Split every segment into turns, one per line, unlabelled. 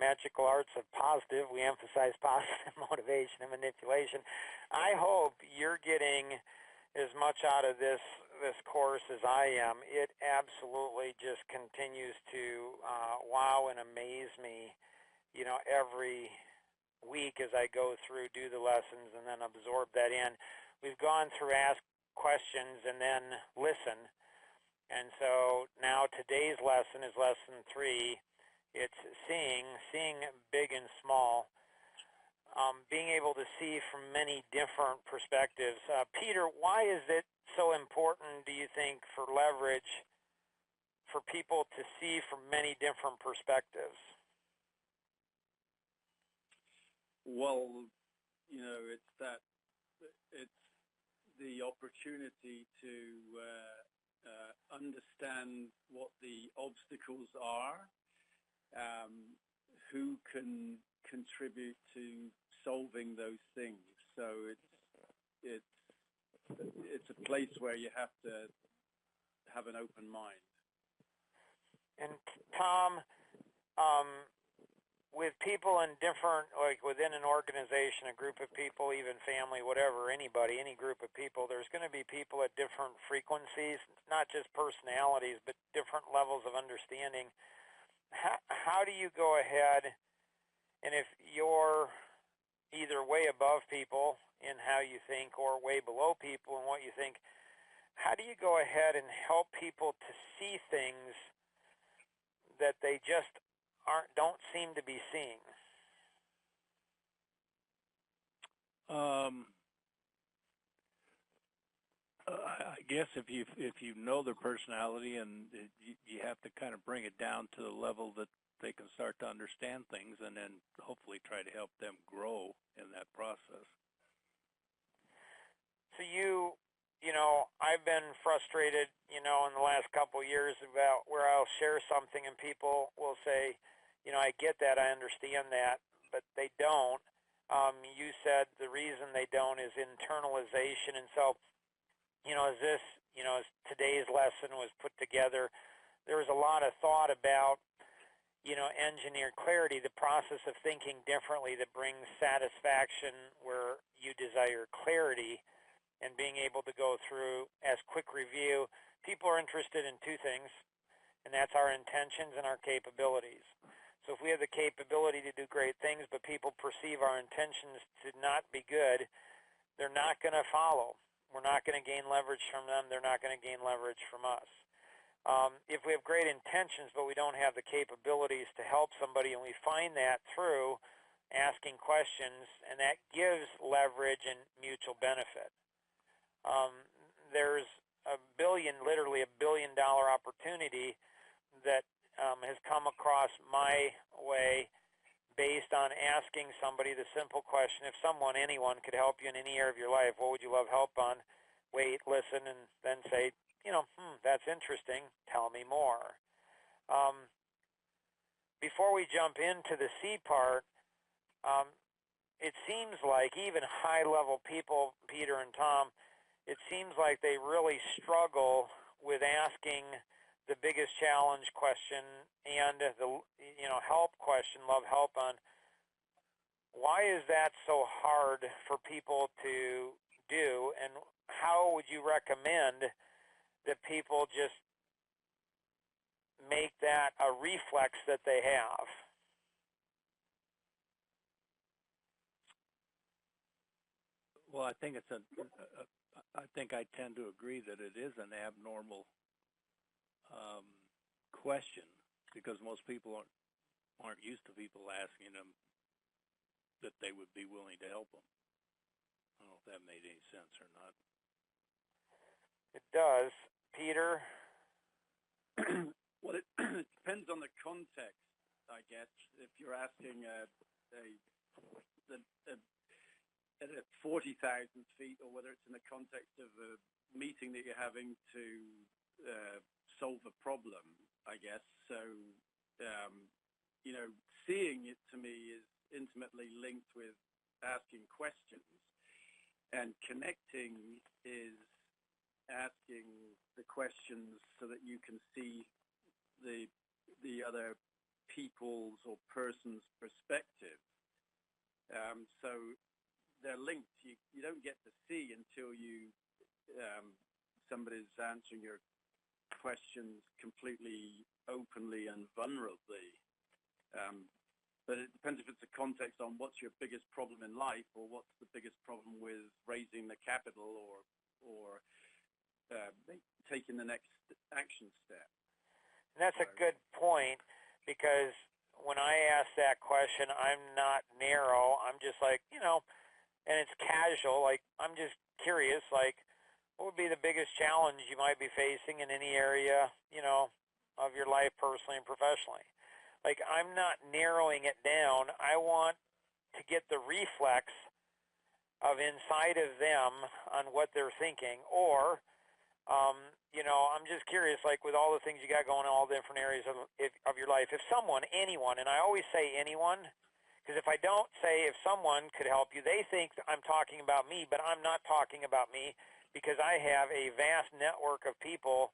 magical arts of positive. We emphasize positive motivation and manipulation. I hope you're getting as much out of this course as I am. It absolutely just continues to wow and amaze me, every week as I go through, do the lessons, and then absorb that in. We've gone through ask questions and then listen. And so now today's lesson is lesson 3. It's seeing big and small, being able to see from many different perspectives. Peter, why is it so important, do you think, for leverage for people to see from many different perspectives?
Well, it's the opportunity to understand what the obstacles are, who can contribute to solving those things. So it's a place where you have to have an open mind.
And Tom, with people in different, like within an organization, a group of people, even family, whatever, anybody, any group of people, there's going to be people at different frequencies, not just personalities, but different levels of understanding. How do you go ahead, and if you're either way above people in how you think or way below people in what you think, how do you go ahead and help people to see things that they just don't seem to be seeing?
I guess if you know their personality, and you have to kind of bring it down to the level that they can start to understand things, and then hopefully try to help them grow in that process.
So I've been frustrated, in the last couple of years about where I'll share something and people will say, I get that, I understand that, but they don't. You said the reason they don't is internalization. And so, as as today's lesson was put together, there was a lot of thought about, engineered clarity, the process of thinking differently that brings satisfaction where you desire clarity, and being able to go through as quick review. People are interested in two things, and that's our intentions and our capabilities. So if we have the capability to do great things, but people perceive our intentions to not be good, they're not going to follow. We're not going to gain leverage from them. They're not going to gain leverage from us. If we have great intentions, but we don't have the capabilities to help somebody, and we find that through asking questions, and that gives leverage and mutual benefit. There's literally a $1 billion opportunity that has come across my way based on asking somebody the simple question: if anyone could help you in any area of your life, what would you love help on? Wait, listen, and then say, that's interesting. Tell me more. Before we jump into the C part, it seems like even high-level people, Peter and Tom, it seems like they really struggle with asking the biggest challenge question and the help question, love help on. Why is that so hard for people to do, and how would you recommend that people just make that a reflex that they have?
Well, I think I think I tend to agree that it is an abnormal question, because most people aren't used to people asking them that they would be willing to help them. I don't know if that made any sense or not.
It does. Peter?
Well, it depends on the context, I guess. If you're asking at 40,000 feet, or whether it's in the context of a meeting that you're having to solve a problem, I guess. So, seeing it to me is intimately linked with asking questions, and connecting is asking the questions so that you can see the other people's or person's perspective. So they're linked. You don't get to see until somebody's answering your questions completely openly and vulnerably. But it depends if it's a context on what's your biggest problem in life, or what's the biggest problem with raising the capital, or taking the next action step.
And that's a good point, because when I ask that question, I'm not narrow. I'm just like, and it's casual. Like, I'm just curious, like, what would be the biggest challenge you might be facing in any area, of your life, personally and professionally? Like, I'm not narrowing it down. I want to get the reflex of inside of them on what they're thinking. Or, I'm just curious, like, with all the things you got going on, all the different areas of your life, if someone, anyone, and I always say anyone, because if I don't say if someone could help you, they think I'm talking about me, but I'm not talking about me, because I have a vast network of people.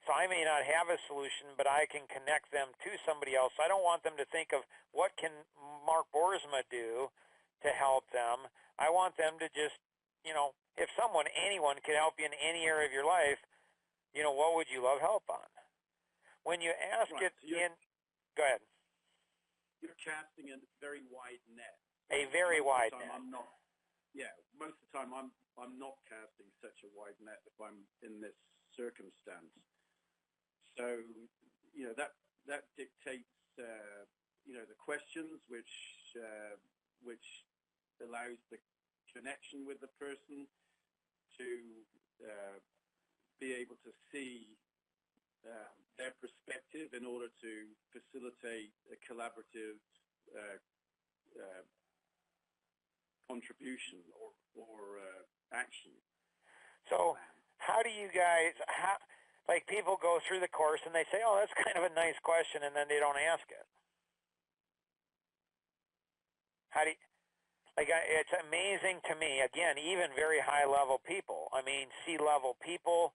So I may not have a solution, but I can connect them to somebody else. I don't want them to think of what can Mark Boersma do to help them. I want them to just, if someone, anyone could help you in any area of your life, what would you love help on? When you ask
right.
it go ahead.
You're casting a very wide net.
A very wide net.
Most of the time I'm not casting such a wide net if I'm in this circumstance. So, that dictates, the questions, which allows the connection with the person to be able to see their perspective in order to facilitate a collaborative contribution or action.
So how do you guys, like, people go through the course and they say, oh, that's kind of a nice question, and then they don't ask it. How do you, like, it's amazing to me, again, even very high-level people. I mean, C-level people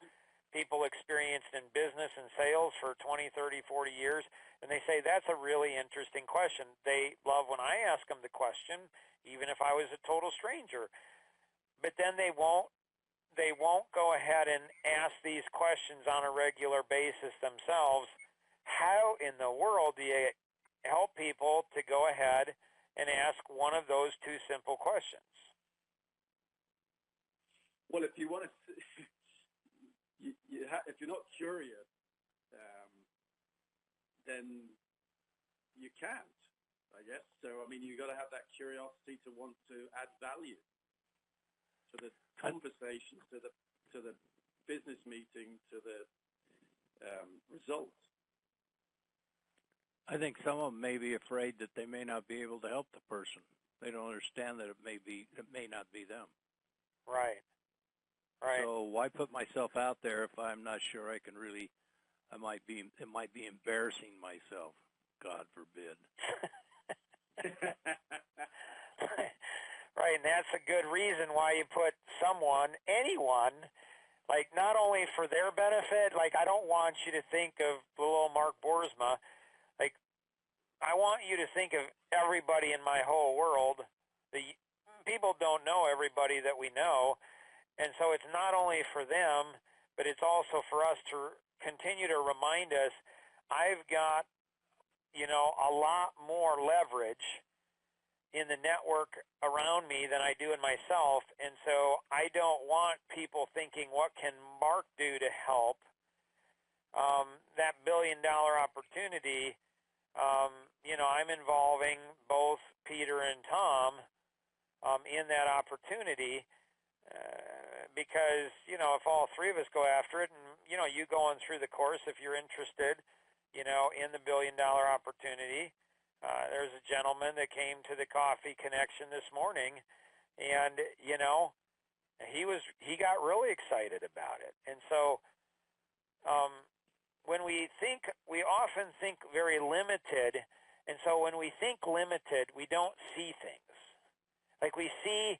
experienced in business and sales for 20, 30, 40 years, and they say, that's a really interesting question. They love when I ask them the question, even if I was a total stranger. But then they won't go ahead and ask these questions on a regular basis themselves. How in the world do you help people to go ahead and ask one of those two simple questions?
Well, if you want to, if you're not curious, then you can't, I guess. So, I mean, you've got to have that curiosity to want to add value to the conversation, to the business meeting, to the results.
I think some of them may be afraid that they may not be able to help the person. They don't understand that it may not be them.
Right.
So why put myself out there if I'm not sure I can really? It might be embarrassing myself. God forbid.
Right, and that's a good reason why you put anyone, like, not only for their benefit. Like, I don't want you to think of little Mark Boersma. Like, I want you to think of everybody in my whole world. The people don't know everybody that we know, and so it's not only for them, but it's also for us to continue to remind us, I've got, a lot more leverage in the network around me than I do in myself, and so I don't want people thinking, what can Mark do to help? That $1 billion opportunity, I'm involving both Peter and Tom in that opportunity, because, if all three of us go after it, and, you going through the course, if you're interested, in the $1 billion opportunity, there's a gentleman that came to the coffee connection this morning, and, he got really excited about it. And so, when we often think very limited, and so when we think limited, we don't see things. Like, we see,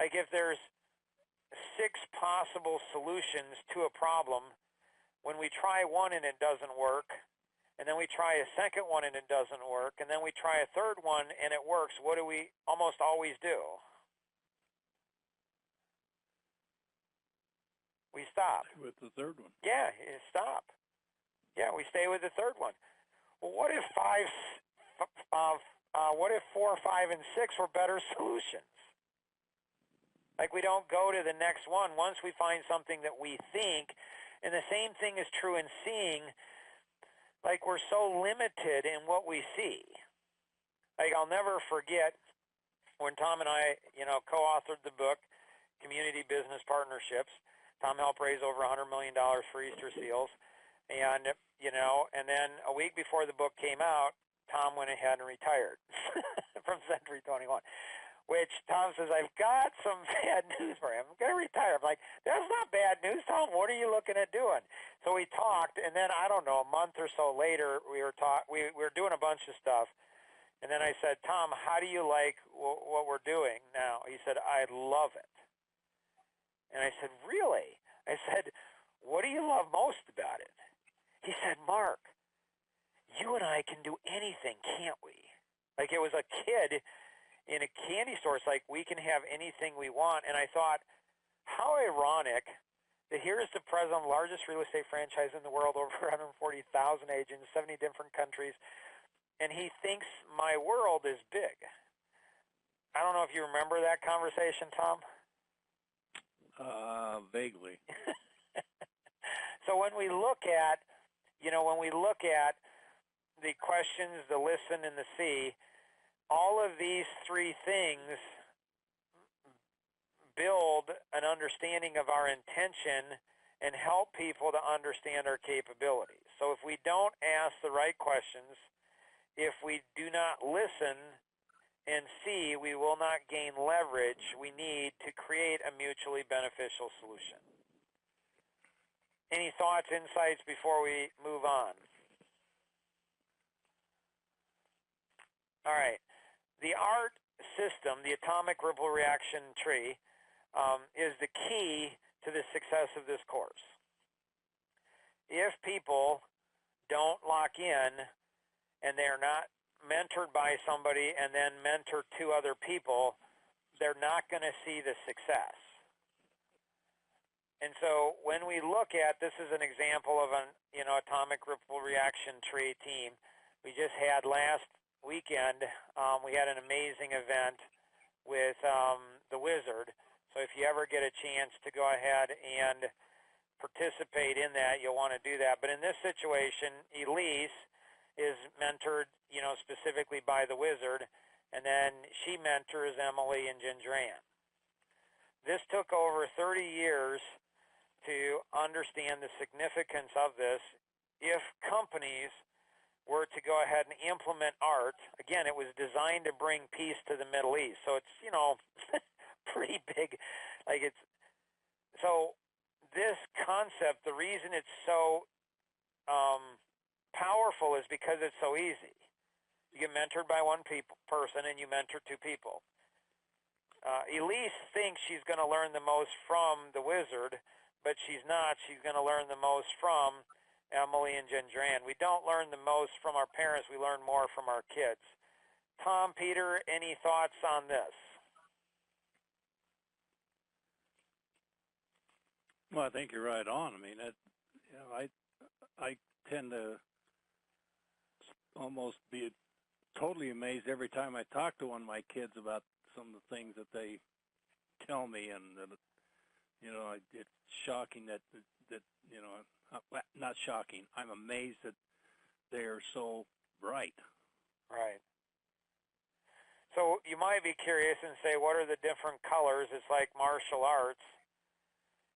like, if there's 6 possible solutions to a problem, when we try one and it doesn't work, and then we try a second one and it doesn't work, and then we try a third one and it works, what do we almost always do? We stop.
With the third one.
Yeah, you stop. Yeah, we stay with the third one. Well, what if 4, 5, and 6 were better solutions? Like, we don't go to the next one once we find something that we think, and the same thing is true in seeing. Like, we're so limited in what we see. Like, I'll never forget when Tom and I, co-authored the book, Community Business Partnerships. Tom helped raise over $100 million for Easter Seals. And, and then a week before the book came out, Tom went ahead and retired from Century 21, which Tom says, I've got some bad news for him. I'm going to retire. I'm like, that's not bad news, Tom. What are you looking at doing? So we talked, and then, I don't know, a month or so later, we were doing a bunch of stuff. And then I said, Tom, how do you like what we're doing now? He said, I love it. And I said, really? I said, what do you love most about it? He said, Mark, you and I can do anything, can't we? Like, it was a kid in a candy store. It's like, we can have anything we want. And I thought, how ironic that here's the president of the largest real estate franchise in the world, over 140,000 agents, 70 different countries, and he thinks my world is big. I don't know if you remember that conversation, Tom.
Vaguely.
So when we look at, the questions, the listen, and the see, all of these three things build an understanding of our intention and help people to understand our capabilities. So if we don't ask the right questions, if we do not listen and see, we will not gain leverage we need to create a mutually beneficial solution. Any thoughts, insights before we move on? All right. The ART system, the atomic ripple reaction tree, is the key to the success of this course. If people don't lock in and they're not mentored by somebody and then mentor two other people, they're not going to see the success. And so when we look at, this is an example of an atomic ripple reaction tree team. We just had last weekend, we had an amazing event with the Wizard. So if you ever get a chance to go ahead and participate in that, you'll want to do that. But in this situation, Elise is mentored, specifically by the Wizard, and then she mentors Emily and Ginger Ann. This took over 30 years to understand the significance of this. If companies were to go ahead and implement ART, again, it was designed to bring peace to the Middle East. So it's, pretty big. So this concept, the reason it's so powerful is because it's so easy. You get mentored by one person and you mentor two people. Elise thinks she's going to learn the most from the Wizard, but she's not. She's going to learn the most from Emily and Ginger Ann. We don't learn the most from our parents. We learn more from our kids. Tom, Peter, any thoughts on this?
Well, I think you're right on. I mean, I tend to almost be totally amazed every time I talk to one of my kids about some of the things that they tell me, and it's shocking that not shocking. I'm amazed that they are so bright.
Right. So you might be curious and say, what are the different colors? It's like martial arts.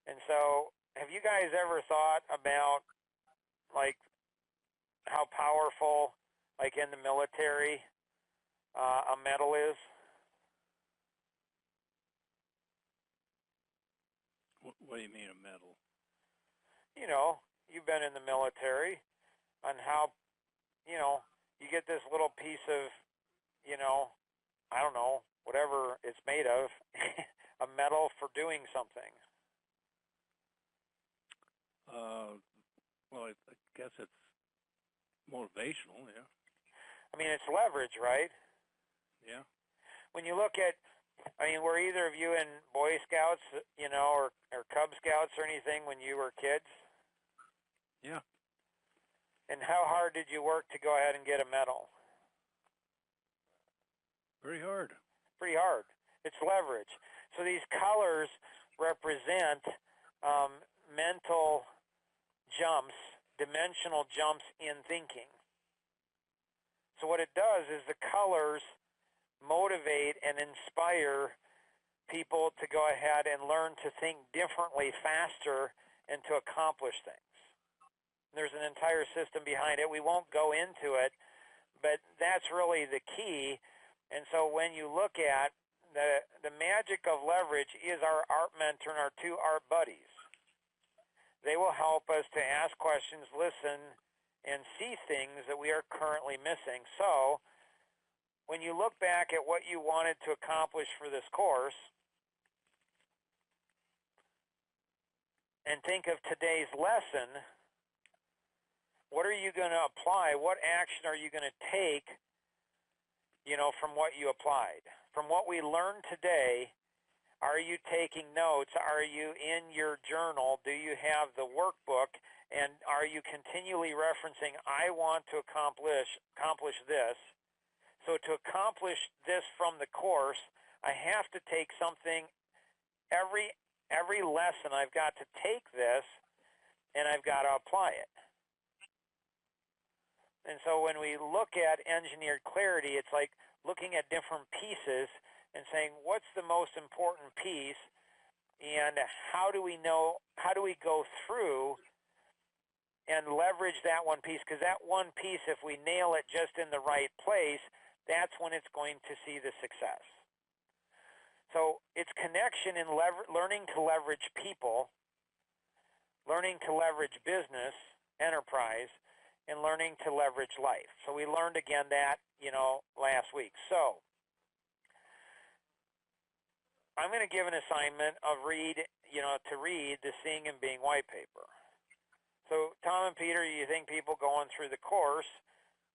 And so have you guys ever thought about, how powerful, in the military, a medal is?
What do you mean a medal?
You've been in the military, on how, you get this little piece of, I don't know, whatever it's made of, a medal for doing something.
Well, I guess it's Motivational, yeah.
I mean, it's leverage, right?
Yeah.
When you look at, I mean, were either of you in Boy Scouts, or Cub Scouts or anything when you were kids?
Yeah.
And how hard did you work to go ahead and get a medal?
Very hard.
Pretty hard. It's leverage. So these colors represent mental jumps, dimensional jumps in thinking. So what it does is the colors motivate and inspire people to go ahead and learn to think differently, faster, and to accomplish things. There's an entire system behind it. We won't go into it, but that's really the key. And so when you look at the magic of leverage is our art mentor and our two art buddies. They will help us to ask questions, listen, and see things that we are currently missing. So when you look back at what you wanted to accomplish for this course and think of today's lesson, what are you going to apply? What action are you going to take, from what you applied? From what we learned today, are you taking notes? Are you in your journal? Do you have the workbook? And are you continually referencing, I want to accomplish this. So to accomplish this from the course, I have to take something, every lesson I've got to take this, and I've got to apply it. And so when we look at engineered clarity, it's like looking at different pieces and saying, what's the most important piece, and how do we go through and leverage that one piece? Because that one piece, if we nail it just in the right place, that's when it's going to see the success. So it's connection in learning to leverage people, learning to leverage business, enterprise, and learning to leverage life. So we learned again that, last week. So I'm going to give an assignment of to read the Seeing and Being white paper. So Tom and Peter, you think people going through the course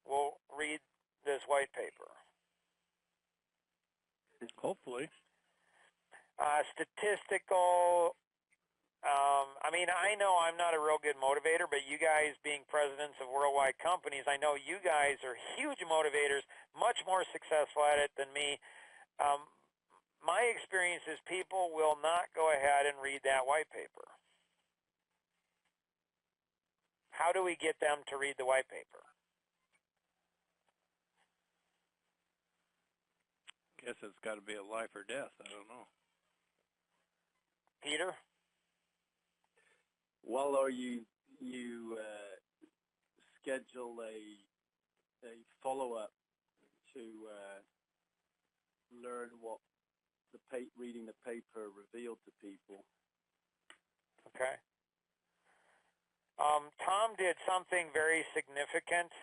will read this white paper?
Hopefully.
Statistical. I know I'm not a real good motivator, but you guys being presidents of worldwide companies, I know you guys are huge motivators, much more successful at it than me. My experience is people will not go ahead and read that white paper. How do we get them to read the white paper?
Guess it's got to be a life or death. I don't know.
Peter?
Well, or you schedule a follow-up to learn what reading the paper revealed to people.
Okay. Tom did something very significant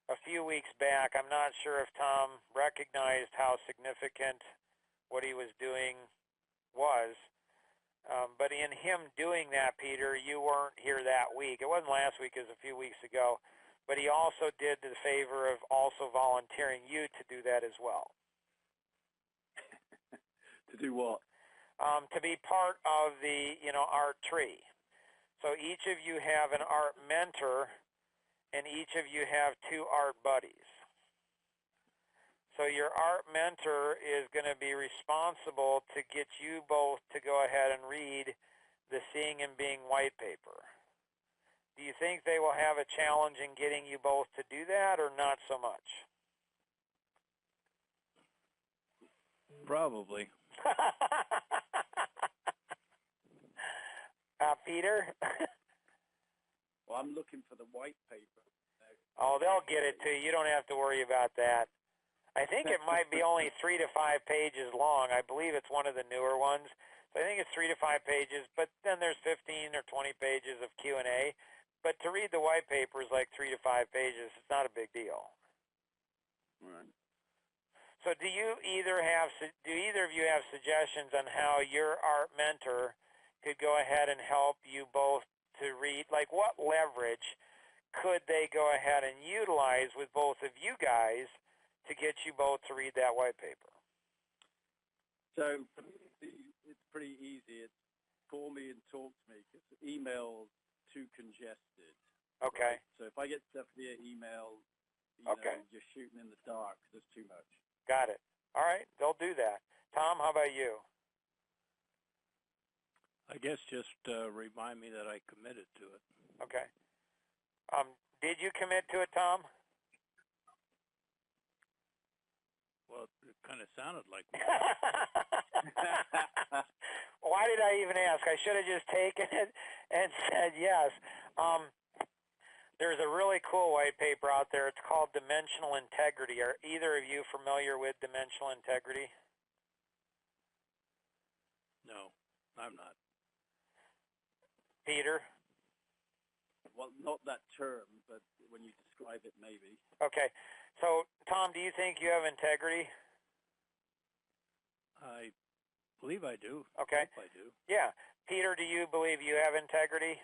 a few weeks back. I'm not sure if Tom recognized how significant what he was doing was. But in him doing that, Peter, you weren't here that week. It wasn't last week, it was a few weeks ago. But he also did the favor of also volunteering you to do that as well.
To do what?
To be part of the, art tree. So each of you have an art mentor, and each of you have two art buddies. So your art mentor is going to be responsible to get you both to go ahead and read the Seeing and Being white paper. Do you think they will have a challenge in getting you both to do that, or not so much?
Probably.
Peter?
Well, I'm looking for the white paper.
Oh, they'll get it to you. You don't have to worry about that. I think it might be only 3 to 5 pages long. I believe it's one of the newer ones. So I think it's 3 to 5 pages, but then there's 15 or 20 pages of Q&A. But to read the white paper is like 3 to 5 pages. It's not a big deal.
Right.
So do either of you have suggestions on how your art mentor could go ahead and help you both to read? Like, what leverage could they go ahead and utilize with both of you guys to get you both to read that white paper?
So for me, it's pretty easy. It's call me and talk to me, because email's too congested.
Okay.
Right? So if I get stuff via email, you're shooting in the dark. There's too much.
Got it. All right, they'll do that. Tom, how about you?
I guess just remind me that I committed to it.
Okay. Did you commit to it, Tom?
Well, it kind of sounded like
Why did I even ask? I should have just taken it and said yes. There's a really cool white paper out there. It's called Dimensional Integrity. Are either of you familiar with dimensional integrity?
No, I'm not.
Peter?
Well, not that term, but when you describe it, maybe.
Okay. So, Tom, do you think you have integrity?
I believe I do.
Okay.
I hope I do.
Yeah. Peter, do you believe you have integrity?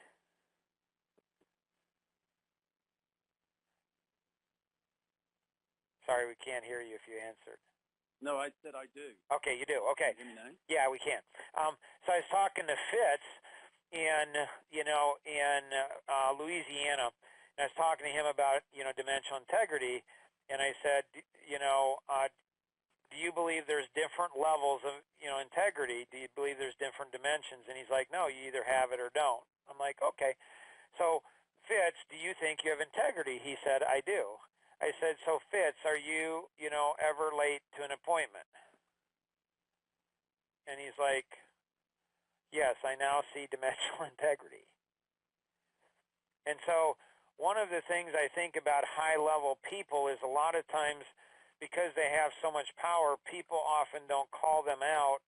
Sorry, we can't hear you if you answered.
No, I said I do.
Okay, you do. Okay.
Can you hear me now?
Yeah, we can. So I was talking to Fitz in Louisiana, and I was talking to him about, dimensional integrity, and I said, do you believe there's different levels of, integrity? Do you believe there's different dimensions? And he's like, no, you either have it or don't. I'm like, okay. So, Fitz, do you think you have integrity? He said, I do. I said, so Fitz, are you, ever late to an appointment? And he's like, yes, I now see dimensional integrity. And so one of the things I think about high-level people is a lot of times, because they have so much power, people often don't call them out,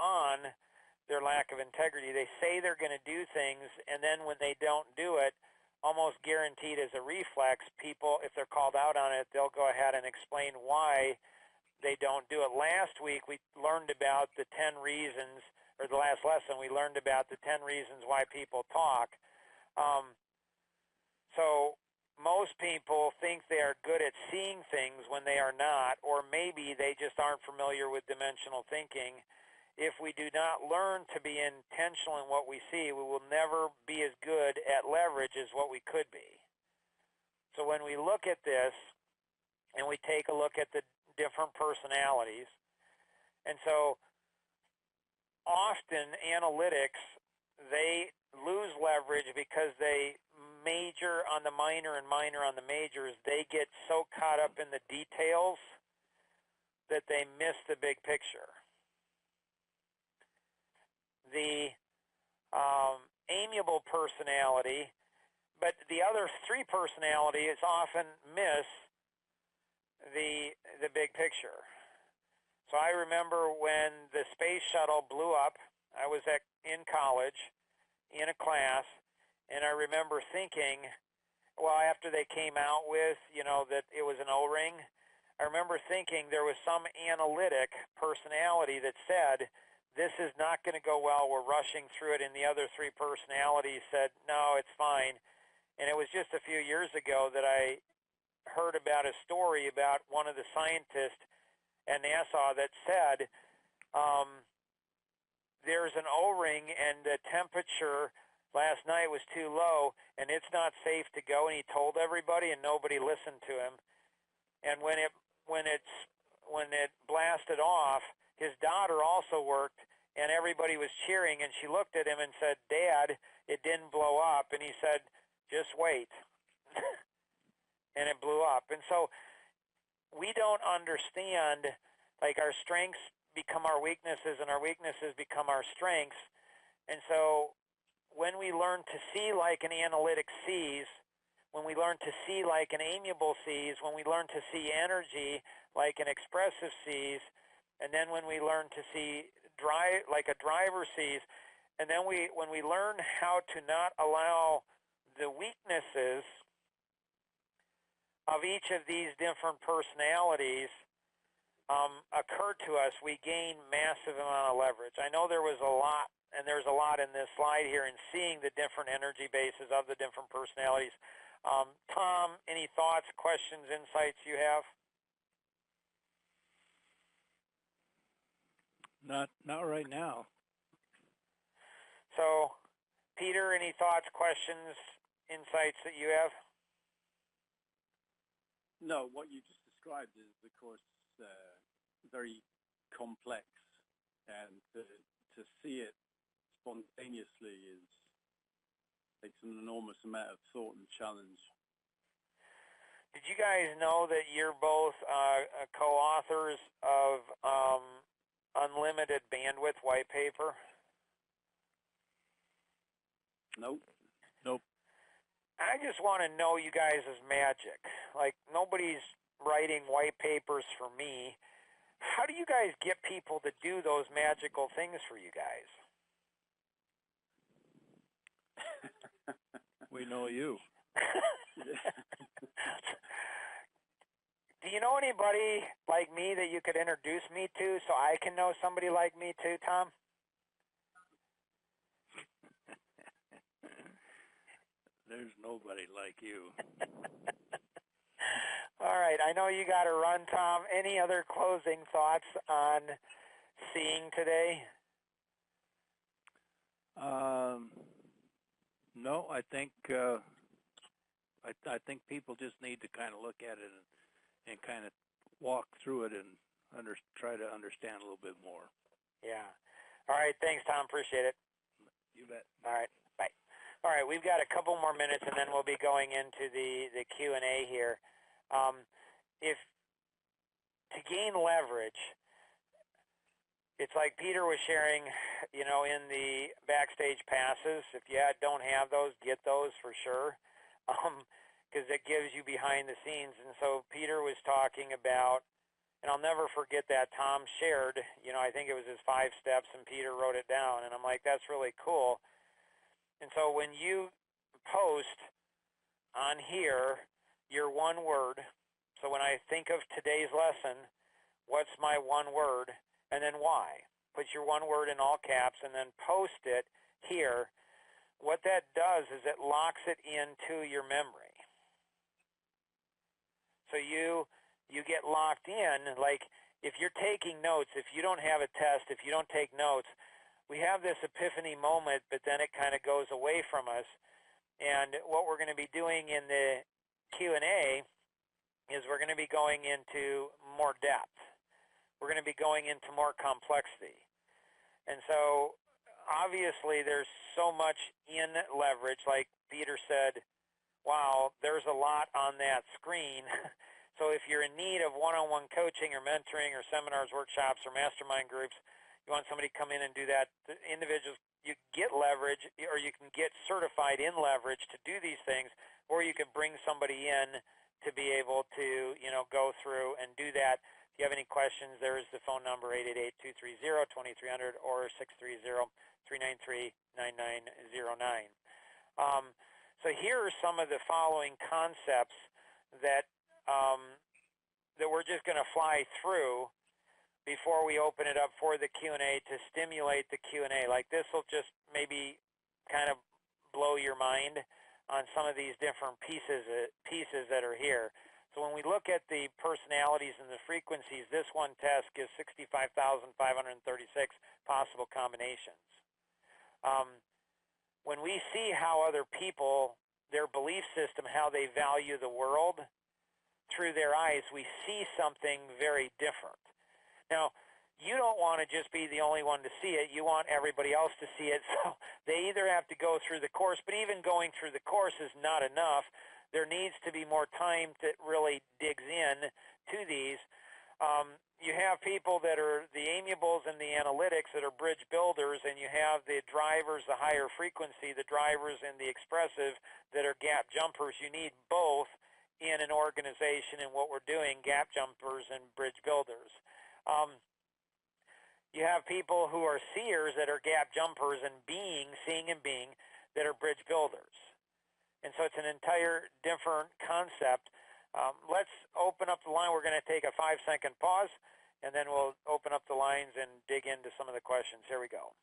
on their lack of integrity. They say they're going to do things, and then when they don't do it, almost guaranteed as a reflex, people, if they're called out on it, they'll go ahead and explain why they don't do it. Last week, we learned about the 10 reasons, or the last lesson, we learned about the 10 reasons why people talk. So most people think they are good at seeing things when they are not, or maybe they just aren't familiar with dimensional thinking. If we do not learn to be intentional in what we see, we will never be as good at leverage as what we could be. So when we look at this, and we take a look at the different personalities, and so often analytics, they lose leverage because they major on the minor and minor on the majors. They get so caught up in the details that they miss the big picture. The amiable personality, but the other three personalities often miss the big picture. So I remember when the space shuttle blew up, I was in college in a class, and I remember thinking, well, after they came out with, that it was an O-ring, I remember thinking there was some analytic personality that said, this is not going to go well, we're rushing through it, and the other three personalities said, no, it's fine. And it was just a few years ago that I heard about a story about one of the scientists at NASA that said, there's an O-ring and the temperature last night was too low and it's not safe to go, and he told everybody and nobody listened to him. And when it blasted off, his daughter also worked, and everybody was cheering, and she looked at him and said, Dad, it didn't blow up. And he said, just wait. And it blew up. And so we don't understand, like, our strengths become our weaknesses and our weaknesses become our strengths. And so when we learn to see like an analytic sees, when we learn to see like an amiable sees, when we learn to see energy like an expressive sees, and then when we learn to see like a driver sees, and then when we learn how to not allow the weaknesses of each of these different personalities occur to us, we gain massive amount of leverage. I know there was a lot, and there's a lot in this slide here in seeing the different energy bases of the different personalities. Tom, any thoughts, questions, insights you have?
Not right now.
So, Peter, any thoughts, questions, insights that you have?
No, what you just described is, of course, very complex, and to see it spontaneously takes an enormous amount of thought and challenge.
Did you guys know that you're both co-authors of Unlimited Bandwidth white paper?
Nope.
I just want to know you guys' magic. Like, nobody's writing white papers for me. How do you guys get people to do those magical things for you guys?
We know you.
Do you know anybody like me that you could introduce me to so I can know somebody like me too, Tom?
There's nobody like you.
All right, I know you got to run, Tom. Any other closing thoughts on seeing today?
No, I think I think people just need to kind of look at it and kind of walk through it and try to understand a little bit more.
Yeah. All right, thanks, Tom. Appreciate it.
You bet.
All right, bye. All right, we've got a couple more minutes, and then we'll be going into the Q&A here. If to gain leverage, it's like Peter was sharing, in the backstage passes. If you don't have those, get those for sure, because it gives you behind the scenes. And so Peter was talking about, and I'll never forget that Tom shared, I think it was his 5 steps, and Peter wrote it down. And I'm like, that's really cool. And so when you post on here your one word, so when I think of today's lesson, what's my one word, and then why? Put your one word in all caps and then post it here. What that does is it locks it into your memory. So you get locked in, like if you're taking notes, if you don't have a test, if you don't take notes, we have this epiphany moment, but then it kind of goes away from us. And what we're going to be doing in the Q&A is we're going to be going into more depth. We're going to be going into more complexity. And so obviously there's so much in leverage. Like Peter said, wow, there's a lot on that screen. So if you're in need of one-on-one coaching or mentoring or seminars, workshops, or mastermind groups, you want somebody to come in and do that, the individuals, you get leverage, or you can get certified in leverage to do these things, or you can bring somebody in to be able to, go through and do that. If you have any questions, there is the phone number, 888-230-2300 or 630-393-9909. So here are some of the following concepts that we're just going to fly through before we open it up for the Q&A to stimulate the Q&A. Like this will just maybe kind of blow your mind on some of these different pieces that are here. So when we look at the personalities and the frequencies, this one test gives 65,536 possible combinations. When we see how other people, their belief system, how they value the world through their eyes, we see something very different. Now, you don't want to just be the only one to see it. You want everybody else to see it. So they either have to go through the course, but even going through the course is not enough. There needs to be more time that really digs in to these. You have people that are the amiables and the analytics that are bridge builders, and you have the drivers, the higher frequency, the drivers and the expressive that are gap jumpers. You need both in an organization in what we're doing, gap jumpers and bridge builders. You have people who are seers that are gap jumpers and seeing and being that are bridge builders. And so it's an entire different concept. Let's open up the line. We're going to take a 5-second pause, and then we'll open up the lines and dig into some of the questions. Here we go.